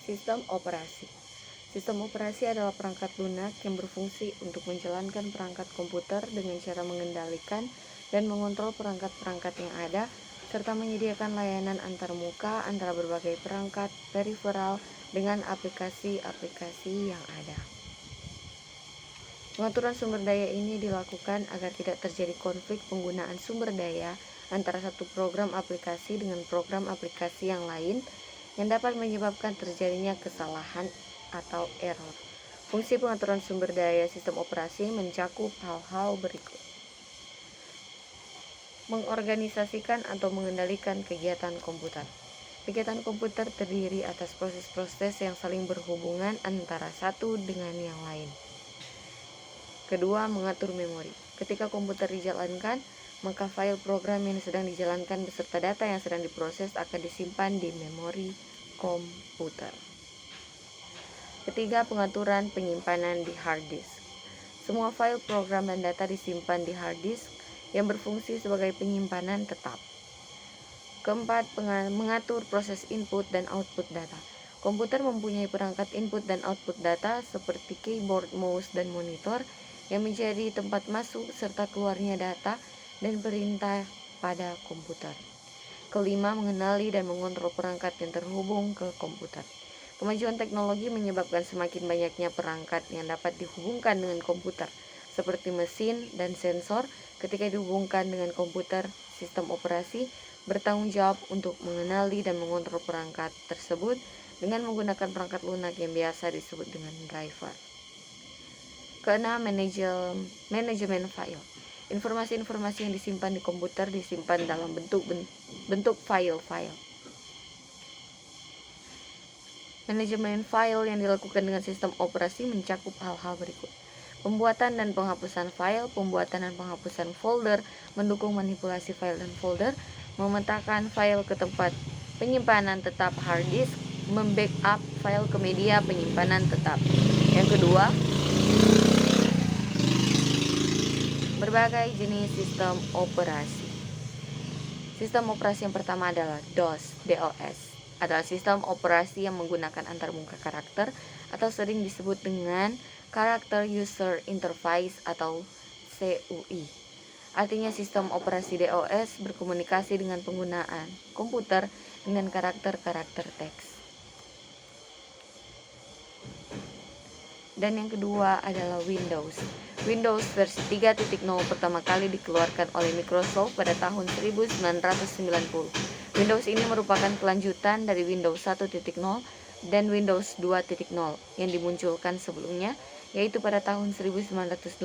Sistem operasi. Sistem operasi adalah perangkat lunak yang berfungsi untuk menjalankan perangkat komputer dengan cara mengendalikan dan mengontrol perangkat-perangkat yang ada, serta menyediakan layanan antarmuka antara berbagai perangkat periferal dengan aplikasi-aplikasi yang ada. Pengaturan sumber daya ini dilakukan agar tidak terjadi konflik penggunaan sumber daya antara satu program aplikasi dengan program aplikasi yang lain yang dapat menyebabkan terjadinya kesalahan atau error. Fungsi pengaturan sumber daya sistem operasi mencakup hal-hal berikut. Mengorganisasikan atau mengendalikan kegiatan komputer. Kegiatan komputer terdiri atas proses-proses yang saling berhubungan antara satu dengan yang lain. Kedua, mengatur memori. Ketika komputer dijalankan, maka file program yang sedang dijalankan beserta data yang sedang diproses akan disimpan di memori komputer. Ketiga, pengaturan penyimpanan di hard disk. Semua file program dan data disimpan di hard disk yang berfungsi sebagai penyimpanan tetap. Keempat, mengatur proses input dan output data. Komputer mempunyai perangkat input dan output data seperti keyboard, mouse, dan monitor yang menjadi tempat masuk serta keluarnya data dan perintah pada komputer. Kelima, mengenali dan mengontrol perangkat yang terhubung ke komputer. Kemajuan teknologi menyebabkan semakin banyaknya perangkat yang dapat dihubungkan dengan komputer, seperti mesin dan sensor. Ketika dihubungkan dengan komputer, sistem operasi bertanggung jawab untuk mengenali dan mengontrol perangkat tersebut dengan menggunakan perangkat lunak yang biasa disebut dengan driver. Keenam, manajemen file. Informasi-informasi yang disimpan di komputer disimpan dalam bentuk file-file. Manajemen file yang dilakukan dengan sistem operasi mencakup hal-hal berikut. Pembuatan dan penghapusan file, pembuatan dan penghapusan folder, mendukung manipulasi file dan folder, memetakan file ke tempat penyimpanan tetap hard disk, membackup file ke media penyimpanan tetap. Yang kedua, berbagai jenis sistem operasi. Sistem operasi yang pertama adalah DOS, adalah sistem operasi yang menggunakan antarmuka karakter atau sering disebut dengan Character User Interface atau CUI. Artinya sistem operasi DOS berkomunikasi dengan penggunaan komputer dengan karakter-karakter teks. Dan yang kedua adalah Windows. Windows versi 3.0 pertama kali dikeluarkan oleh Microsoft pada tahun 1990. Windows ini merupakan kelanjutan dari Windows 1.0 dan Windows 2.0 yang dimunculkan sebelumnya, yaitu pada tahun 1985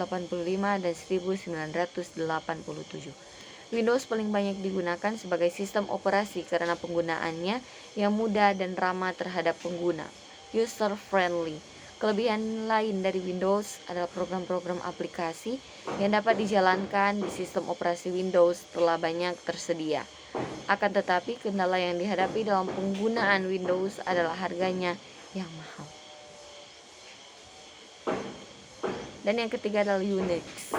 dan 1987. Windows paling banyak digunakan sebagai sistem operasi karena penggunaannya yang mudah dan ramah terhadap pengguna, user friendly. Kelebihan lain dari Windows adalah program-program aplikasi yang dapat dijalankan di sistem operasi Windows telah banyak tersedia. Akan tetapi, kendala yang dihadapi dalam penggunaan Windows adalah harganya yang mahal. Dan yang ketiga adalah Unix.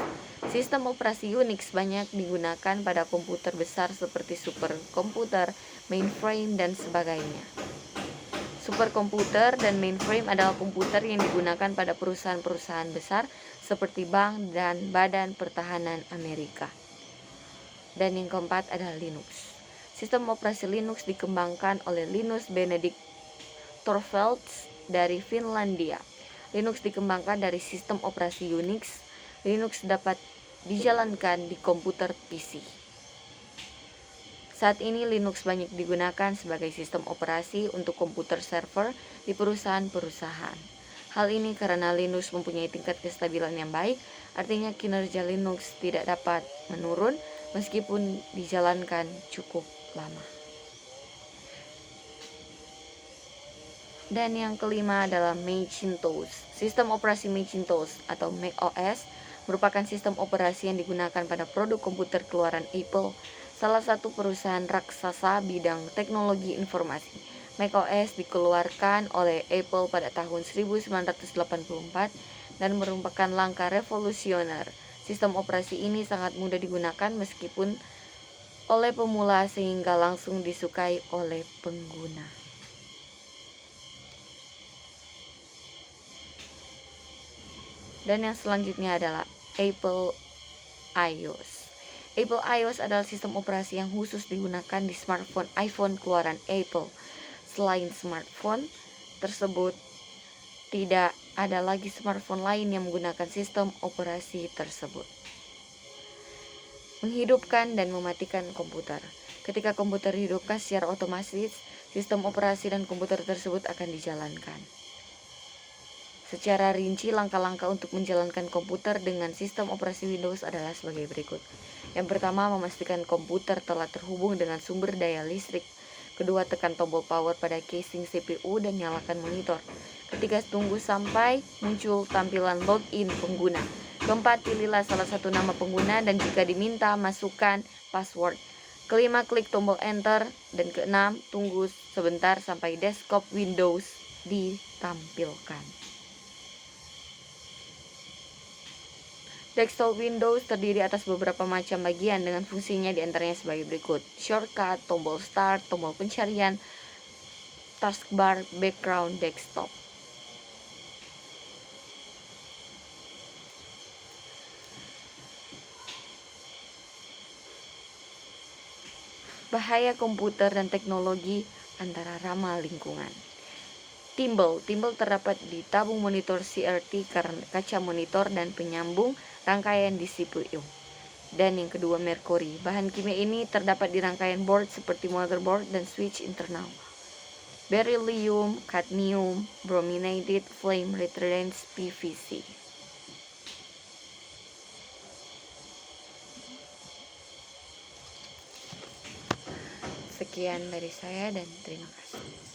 Sistem operasi Unix banyak digunakan pada komputer besar seperti superkomputer, mainframe, dan sebagainya. Superkomputer dan mainframe adalah komputer yang digunakan pada perusahaan-perusahaan besar seperti bank dan Badan Pertahanan Amerika. Dan yang keempat adalah Linux. Sistem operasi Linux dikembangkan oleh Linus Benedict Torvalds dari Finlandia. Linux dikembangkan dari sistem operasi Unix. Linux dapat dijalankan di komputer PC. Saat ini Linux banyak digunakan sebagai sistem operasi untuk komputer server di perusahaan-perusahaan. Hal ini karena Linux mempunyai tingkat kestabilan yang baik, artinya kinerja Linux tidak dapat menurun meskipun dijalankan cukup lama. Dan yang kelima adalah Macintosh. Sistem operasi Macintosh atau macOS merupakan sistem operasi yang digunakan pada produk komputer keluaran Apple, salah satu perusahaan raksasa bidang teknologi informasi. macOS dikeluarkan oleh Apple pada tahun 1984 dan merupakan langkah revolusioner. Sistem operasi ini sangat mudah digunakan meskipun oleh pemula sehingga langsung disukai oleh pengguna. Dan yang selanjutnya adalah Apple iOS. Apple iOS adalah sistem operasi yang khusus digunakan di smartphone iPhone keluaran Apple. Selain smartphone tersebut, tidak ada lagi smartphone lain yang menggunakan sistem operasi tersebut. Menghidupkan dan mematikan komputer. Ketika komputer dihidupkan secara otomatis, sistem operasi dan komputer tersebut akan dijalankan. Secara rinci, langkah-langkah untuk menjalankan komputer dengan sistem operasi Windows adalah sebagai berikut. Yang pertama, memastikan komputer telah terhubung dengan sumber daya listrik. Kedua, tekan tombol power pada casing CPU dan nyalakan monitor. Ketiga, tunggu sampai muncul tampilan login pengguna. Keempat, pilihlah salah satu nama pengguna dan jika diminta, masukkan password. Kelima, klik tombol enter. Dan keenam, tunggu sebentar sampai desktop Windows ditampilkan. Desktop Windows terdiri atas beberapa macam bagian dengan fungsinya diantaranya sebagai berikut: shortcut, tombol start, tombol pencarian, taskbar, background, desktop. Bahaya komputer dan teknologi antara ramah lingkungan. Timbal terdapat di tabung monitor CRT, kaca monitor, dan penyambung rangkaian di CPU. Dan yang kedua, merkuri. Bahan kimia ini terdapat di rangkaian board seperti motherboard dan switch internal. Beryllium, cadmium, brominated, flame retardant, PVC. Sekian dari saya dan terima kasih.